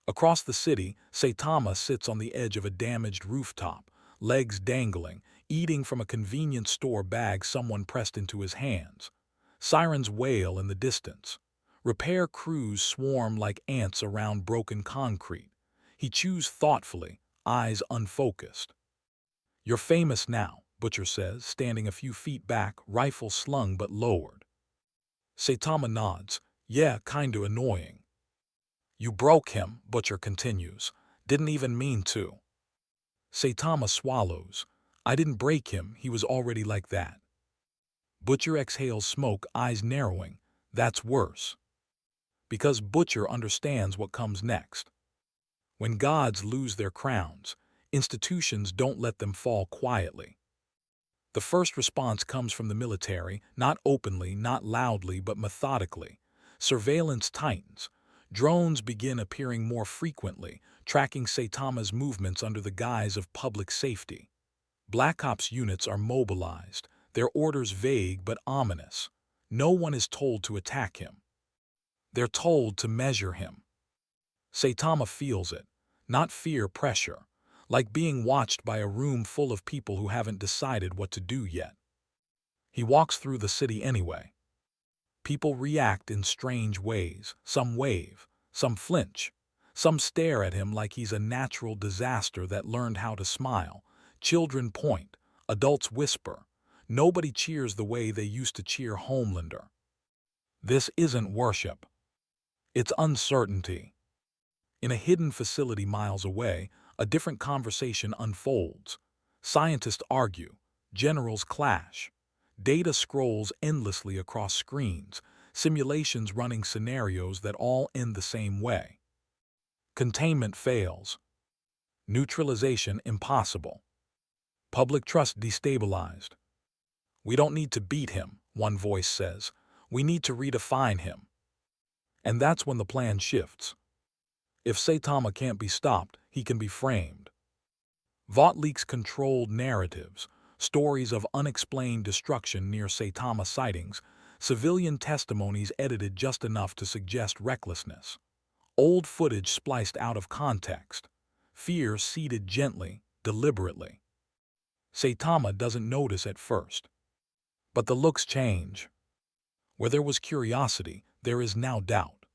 Across the city, Saitama sits on the edge of a damaged rooftop, legs dangling, eating from a convenience store bag someone pressed into his hands. Sirens wail in the distance. Repair crews swarm like ants around broken concrete. He chews thoughtfully, eyes unfocused. "You're famous now," Butcher says, standing a few feet back, rifle slung but lowered. Saitama nods. "Yeah, kinda annoying." "You broke him," Butcher continues. "Didn't even mean to." Saitama swallows. "I didn't break him, he was already like that." Butcher exhales smoke, eyes narrowing. "That's worse." Because Butcher understands what comes next. When gods lose their crowns, institutions don't let them fall quietly. The first response comes from the military, not openly, not loudly, but methodically. Surveillance tightens. Drones begin appearing more frequently, tracking Saitama's movements under the guise of public safety. Black Ops units are mobilized. their orders vague but ominous. No one is told to attack him. They're told to measure him. Saitama feels it, not fear, pressure, like being watched by a room full of people who haven't decided what to do yet. He walks through the city anyway. People react in strange ways. Some wave, some flinch, some stare at him like he's a natural disaster that learned how to smile. Children point, adults whisper. Nobody cheers the way they used to cheer Homelander. This isn't worship. It's uncertainty. In a hidden facility miles away, a different conversation unfolds. Scientists argue, generals clash. Data scrolls endlessly across screens, simulations running scenarios that all end the same way. Containment fails. Neutralization impossible. Public trust destabilized. We don't need to beat him, one voice says. We need to redefine him. And that's when the plan shifts. If Saitama can't be stopped, he can be framed. Vought leaks controlled narratives, stories of unexplained destruction near Saitama sightings, civilian testimonies edited just enough to suggest recklessness. Old footage spliced out of context. Fear seeded gently, deliberately. Saitama doesn't notice at first. But the looks change. Where there was curiosity, there is now doubt.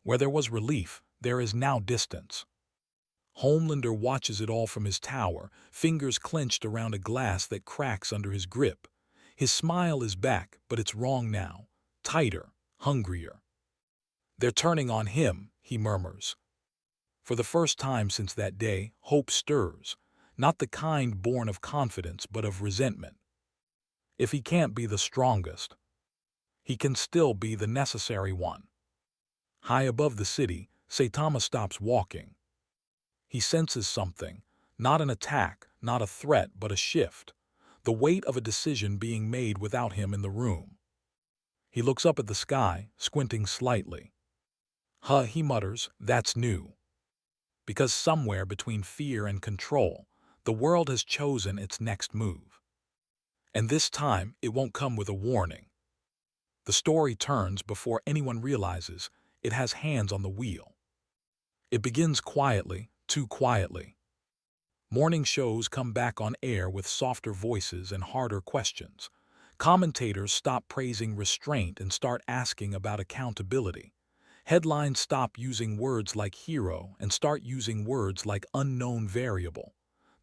Where there was relief, there is now distance. Homelander watches it all from his tower, fingers clenched around a glass that cracks under his grip. His smile is back, but it's wrong now. Tighter, hungrier. They're turning on him, he murmurs. For the first time since that day, hope stirs, not the kind born of confidence but of resentment. If he can't be the strongest, he can still be the necessary one. High above the city, Saitama stops walking. He senses something, not an attack, not a threat, but a shift, the weight of a decision being made without him in the room. He looks up at the sky, squinting slightly. He mutters, that's new. Because somewhere between fear and control, the world has chosen its next move. And this time, it won't come with a warning. The story turns before anyone realizes it has hands on the wheel. It begins quietly, too quietly. Morning shows come back on air with softer voices and harder questions. Commentators stop praising restraint and start asking about accountability. Headlines stop using words like hero and start using words like unknown variable.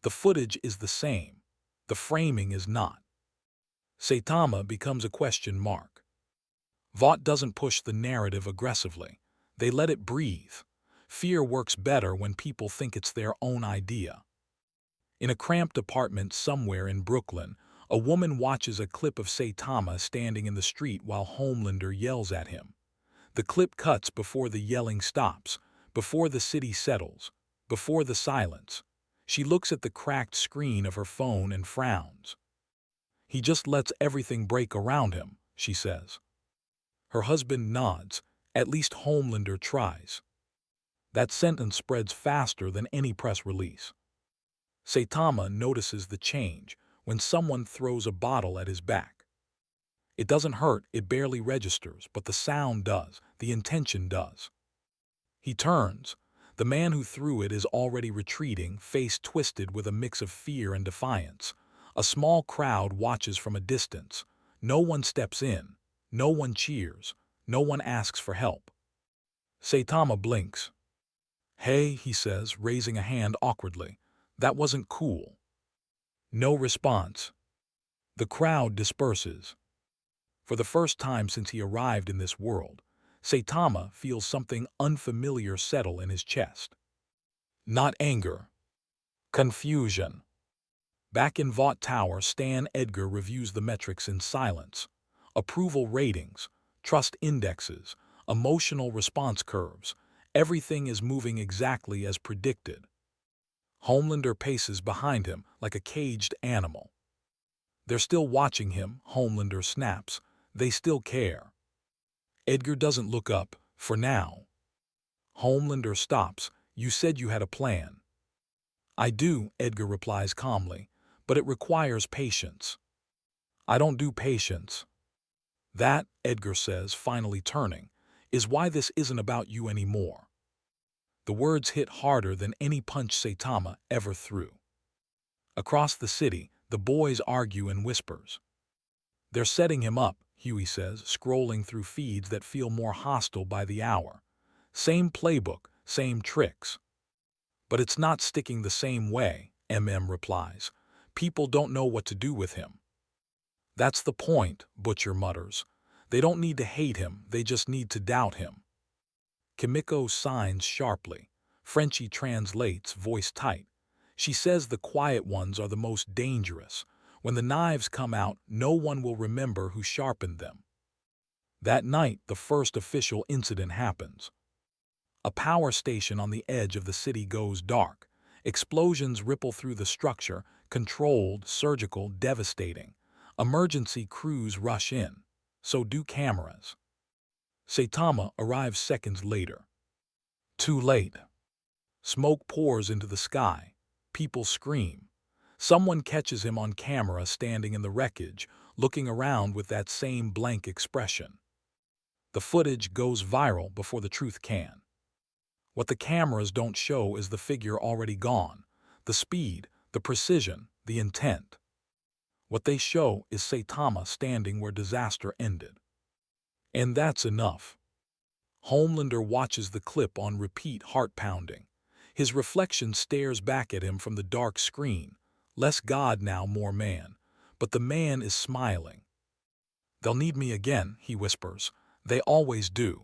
The footage is the same. The framing is not. Saitama becomes a question mark. Vought doesn't push the narrative aggressively. They let it breathe. Fear works better when people think it's their own idea. In a cramped apartment somewhere in Brooklyn, a woman watches a clip of Saitama standing in the street while Homelander yells at him. The clip cuts before the yelling stops, before the city settles, before the silence. She looks at the cracked screen of her phone and frowns. He just lets everything break around him, she says. Her husband nods. At least Homelander tries. That sentence spreads faster than any press release. Saitama notices the change when someone throws a bottle at his back. It doesn't hurt, it barely registers, but the sound does, the intention does. He turns. The man who threw it is already retreating, face twisted with a mix of fear and defiance. A small crowd watches from a distance. No one steps in. No one cheers. No one asks for help. Saitama blinks. Hey, he says, raising a hand awkwardly. That wasn't cool. No response. The crowd disperses. For the first time since he arrived in this world, Saitama feels something unfamiliar settle in his chest. Not anger. Confusion. Back in Vought Tower, Stan Edgar reviews the metrics in silence. Approval ratings, trust indexes, emotional response curves. Everything is moving exactly as predicted. Homelander paces behind him like a caged animal. They're still watching him, Homelander snaps. They still care. Edgar doesn't look up, for now. Homelander stops. You said you had a plan. I do, Edgar replies calmly, but it requires patience. I don't do patience. That, Edgar says, finally turning, is why this isn't about you anymore. The words hit harder than any punch Saitama ever threw. Across the city, the boys argue in whispers. They're setting him up, Huey says, scrolling through feeds that feel more hostile by the hour. Same playbook, same tricks. But it's not sticking the same way, replies. People don't know what to do with him. That's the point, Butcher mutters. They don't need to hate him, they just need to doubt him. Kimiko signs sharply. Frenchie translates, voice tight. She says the quiet ones are the most dangerous. When the knives come out, no one will remember who sharpened them. That night, the first official incident happens. A power station on the edge of the city goes dark. Explosions ripple through the structure, controlled, surgical, devastating. Emergency crews rush in. So do cameras. Saitama arrives seconds later. Too late. Smoke pours into the sky. People scream. Someone catches him on camera standing in the wreckage, looking around with that same blank expression. The footage goes viral before the truth can. What the cameras don't show is the figure already gone, the speed, the precision, the intent. What they show is Saitama standing where disaster ended. And that's enough. Homelander watches the clip on repeat, heart pounding. His reflection stares back at him from the dark screen. Less God now, more man. But the man is smiling. They'll need me again, he whispers. They always do.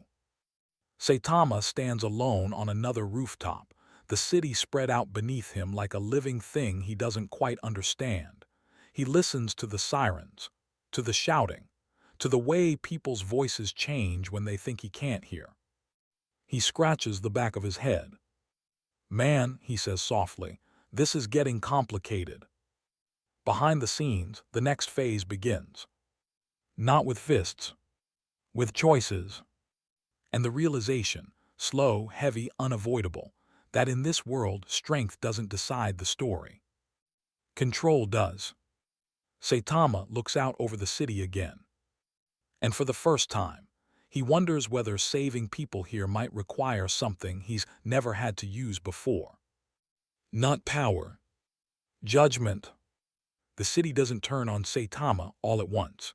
Saitama stands alone on another rooftop, the city spread out beneath him like a living thing he doesn't quite understand. He listens to the sirens, to the shouting, to the way people's voices change when they think he can't hear. He scratches the back of his head. Man, he says softly, this is getting complicated. Behind the scenes, the next phase begins. Not with fists, with choices. And the realization, slow, heavy, unavoidable, that in this world strength doesn't decide the story. Control does. Saitama looks out over the city again. And for the first time, he wonders whether saving people here might require something he's never had to use before. Not power. Judgment. The city doesn't turn on Saitama all at once.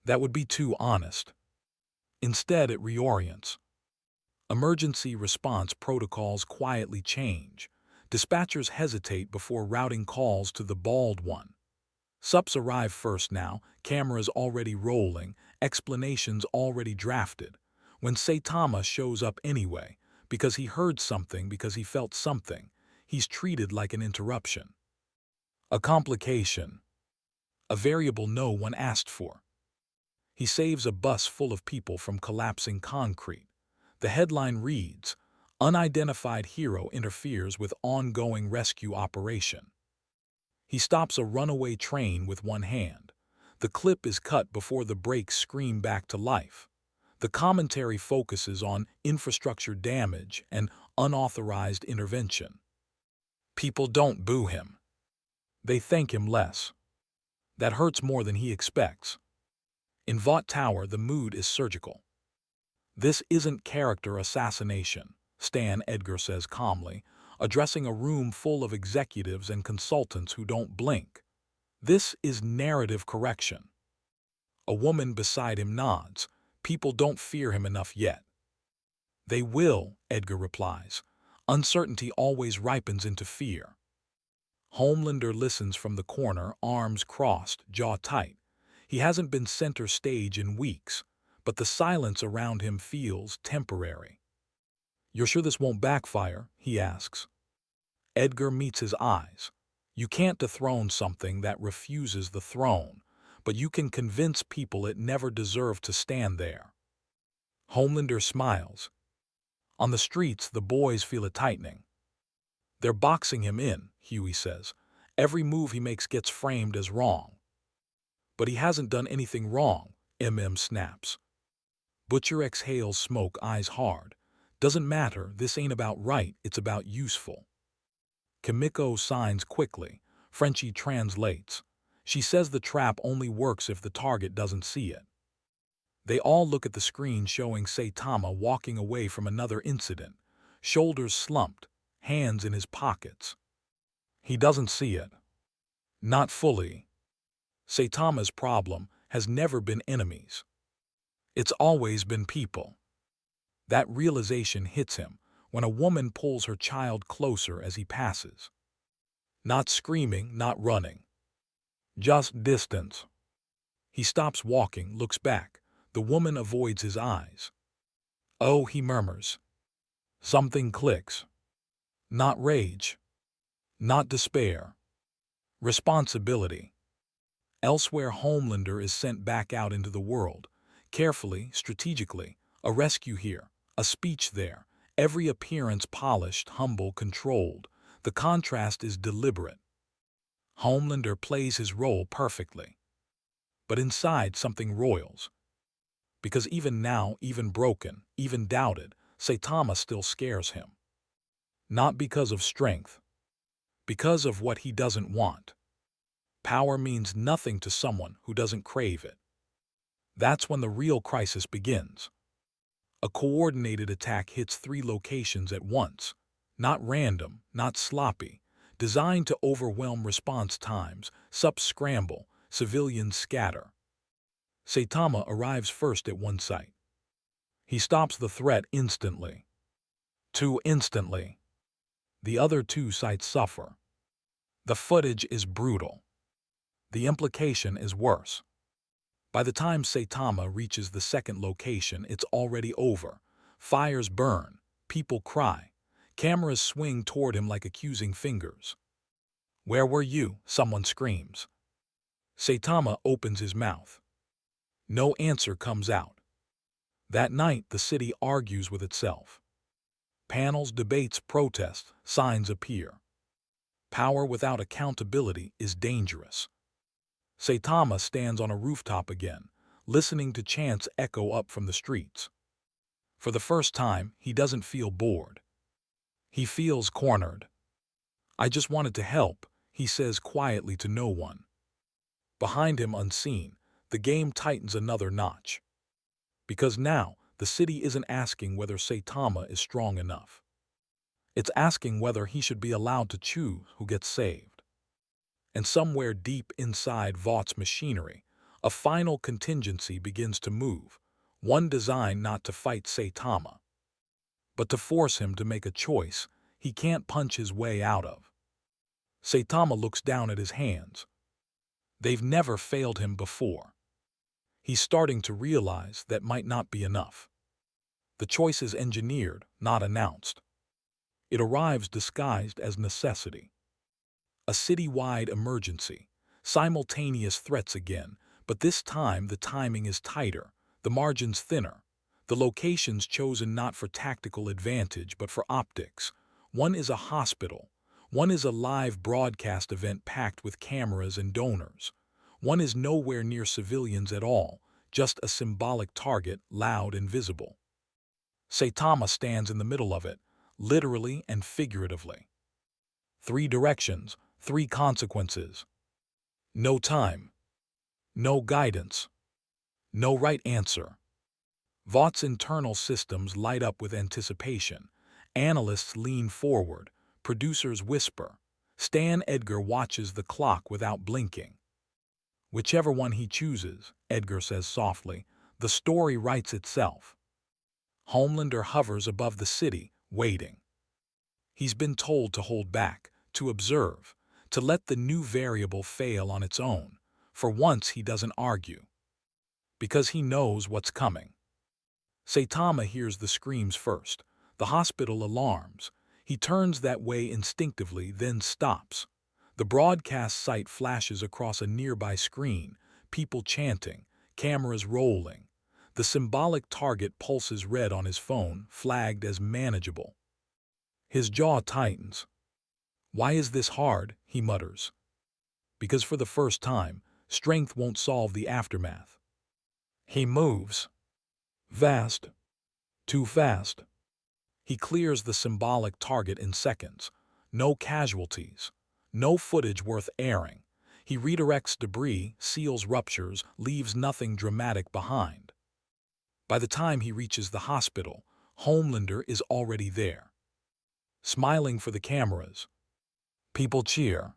That would be too honest. Instead, it reorients. Emergency response protocols quietly change. Dispatchers hesitate before routing calls to the bald one. Subs arrive first now, cameras already rolling, explanations already drafted. When Saitama shows up anyway, because he heard something, because he felt something, he's treated like an interruption. A complication. A variable no one asked for. He saves a bus full of people from collapsing concrete. The headline reads, Unidentified hero interferes with ongoing rescue operation. He stops a runaway train with one hand. The clip is cut before the brakes scream back to life. The commentary focuses on infrastructure damage and unauthorized intervention. People don't boo him. They thank him less. That hurts more than he expects. In Vought Tower, the mood is surgical. This isn't character assassination, Stan Edgar says calmly, addressing a room full of executives and consultants who don't blink. This is narrative correction. A woman beside him nods. People don't fear him enough yet. They will, Edgar replies. Uncertainty always ripens into fear. Homelander listens from the corner, arms crossed, jaw tight. He hasn't been center stage in weeks, but the silence around him feels temporary. You're sure this won't backfire? He asks. Edgar meets his eyes. You can't dethrone something that refuses the throne, but you can convince people it never deserved to stand there. Homelander smiles. On the streets, the boys feel a tightening. They're boxing him in, Huey says. Every move he makes gets framed as wrong. But he hasn't done anything wrong, snaps. Butcher exhales smoke, eyes hard. Doesn't matter, this ain't about right, it's about useful. Kimiko signs quickly. Frenchie translates. She says the trap only works if the target doesn't see it. They all look at the screen showing Saitama walking away from another incident, shoulders slumped, hands in his pockets. He doesn't see it. Not fully. Saitama's problem has never been enemies. It's always been people. That realization hits him when a woman pulls her child closer as he passes. Not screaming, not running. Just distance. He stops walking, looks back. The woman avoids his eyes. Oh, he murmurs. Something clicks. Not rage. Not despair. Responsibility. Elsewhere, Homelander is sent back out into the world. Carefully, strategically. A rescue here. A speech there. Every appearance polished, humble, controlled. The contrast is deliberate. Homelander plays his role perfectly. But inside something roils. Because even now, even broken, even doubted, Saitama still scares him. Not because of strength. Because of what he doesn't want. Power means nothing to someone who doesn't crave it. That's when the real crisis begins. A coordinated attack hits 3 locations at once. Not random, not sloppy. Designed to overwhelm response times, subs scramble, civilians scatter. Saitama arrives first at one site. He stops the threat instantly. 2 instantly. The other 2 sites suffer. The footage is brutal. The implication is worse. By the time Saitama reaches the second location, it's already over. Fires burn, people cry, cameras swing toward him like accusing fingers. "Where were you?" someone screams. Saitama opens his mouth. No answer comes out. That night, the city argues with itself. Panels, debates, protests, signs appear. Power without accountability is dangerous. Saitama stands on a rooftop again, listening to chants echo up from the streets. For the first time, he doesn't feel bored. He feels cornered. "I just wanted to help," he says quietly to no one. Behind him, unseen, the game tightens another notch. Because now, the city isn't asking whether Saitama is strong enough. It's asking whether he should be allowed to choose who gets saved. And somewhere deep inside Vought's machinery, a final contingency begins to move, one designed not to fight Saitama, but to force him to make a choice he can't punch his way out of. Saitama looks down at his hands. They've never failed him before. He's starting to realize that might not be enough. The choice is engineered, not announced. It arrives disguised as necessity. A city-wide emergency, simultaneous threats again, but this time the timing is tighter, the margins thinner, the locations chosen not for tactical advantage but for optics. One is a hospital, one is a live broadcast event packed with cameras and donors. One is nowhere near civilians at all, just a symbolic target, loud and visible. Saitama stands in the middle of it, literally and figuratively. 3 directions, 3 consequences. No time. No guidance. No right answer. Vought's internal systems light up with anticipation. Analysts lean forward. Producers whisper. Stan Edgar watches the clock without blinking. "Whichever one he chooses," Edgar says softly, "the story writes itself." Homelander hovers above the city, waiting. He's been told to hold back, to observe, to let the new variable fail on its own. For once, he doesn't argue. Because he knows what's coming. Saitama hears the screams first, the hospital alarms. He turns that way instinctively, then stops. The broadcast site flashes across a nearby screen, people chanting, cameras rolling. The symbolic target pulses red on his phone, flagged as manageable. His jaw tightens. "Why is this hard?" he mutters. Because for the first time, strength won't solve the aftermath. He moves. Fast. Too fast. He clears the symbolic target in seconds. No casualties. No footage worth airing. He redirects debris, seals ruptures, leaves nothing dramatic behind. By the time he reaches the hospital, Homelander is already there, smiling for the cameras. People cheer.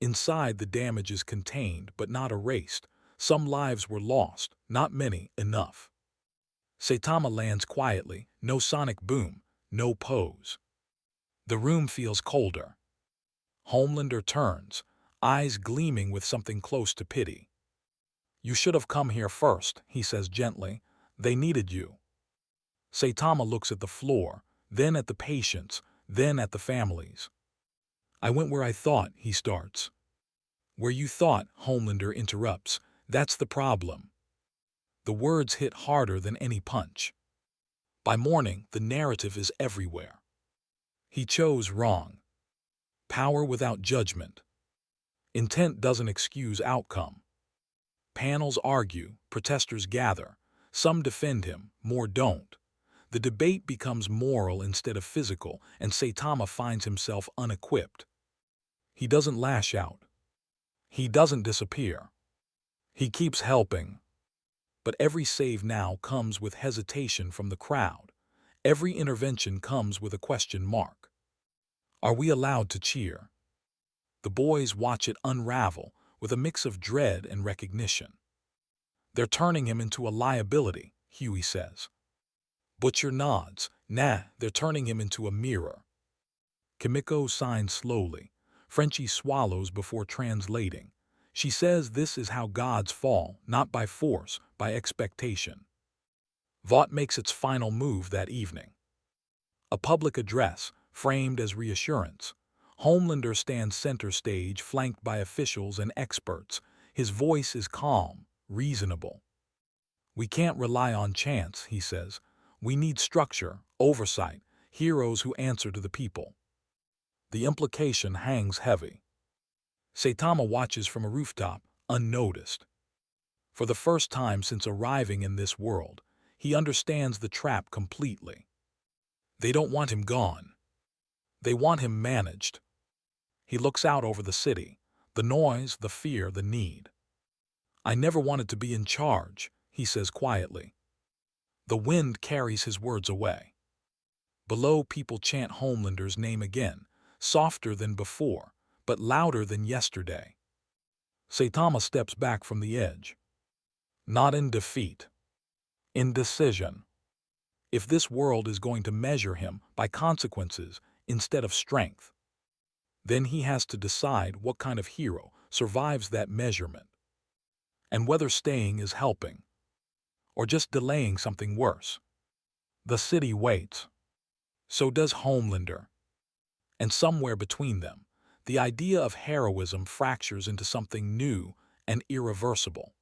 Inside, the damage is contained but not erased. Some lives were lost, not many, enough. Saitama lands quietly, no sonic boom, no pose. The room feels colder. Homelander turns, eyes gleaming with something close to pity. "You should have come here first," he says gently. "They needed you." Saitama looks at the floor, then at the patients, then at the families. "I went where I thought," he starts. "Where you thought," Homelander interrupts. "That's the problem." The words hit harder than any punch. By morning, the narrative is everywhere. He chose wrong. Power without judgment. Intent doesn't excuse outcome. Panels argue, protesters gather. Some defend him, more don't. The debate becomes moral instead of physical, and Saitama finds himself unequipped. He doesn't lash out. He doesn't disappear. He keeps helping. But every save now comes with hesitation from the crowd. Every intervention comes with a question mark. Are we allowed to cheer? The boys watch it unravel with a mix of dread and recognition. "They're turning him into a liability," Huey says. Butcher nods. "Nah, they're turning him into a mirror." Kimiko signs slowly. Frenchie swallows before translating. She says this is how gods fall, not by force, by expectation. Vought makes its final move that evening. A public address, framed as reassurance. Homelander stands center stage, flanked by officials and experts. His voice is calm, reasonable. "We can't rely on chance," he says. "We need structure, oversight, heroes who answer to the people." The implication hangs heavy. Saitama watches from a rooftop, unnoticed. For the first time since arriving in this world, he understands the trap completely. They don't want him gone. They want him managed. He looks out over the city, the noise, the fear, the need. "I never wanted to be in charge," he says quietly. The wind carries his words away. Below, people chant Homelander's name again, softer than before, but louder than yesterday. Saitama steps back from the edge. Not in defeat. In decision. If this world is going to measure him by consequences instead of strength, then he has to decide what kind of hero survives that measurement, and whether staying is helping, or just delaying something worse. The city waits. So does Homelander. And somewhere between them, the idea of heroism fractures into something new and irreversible.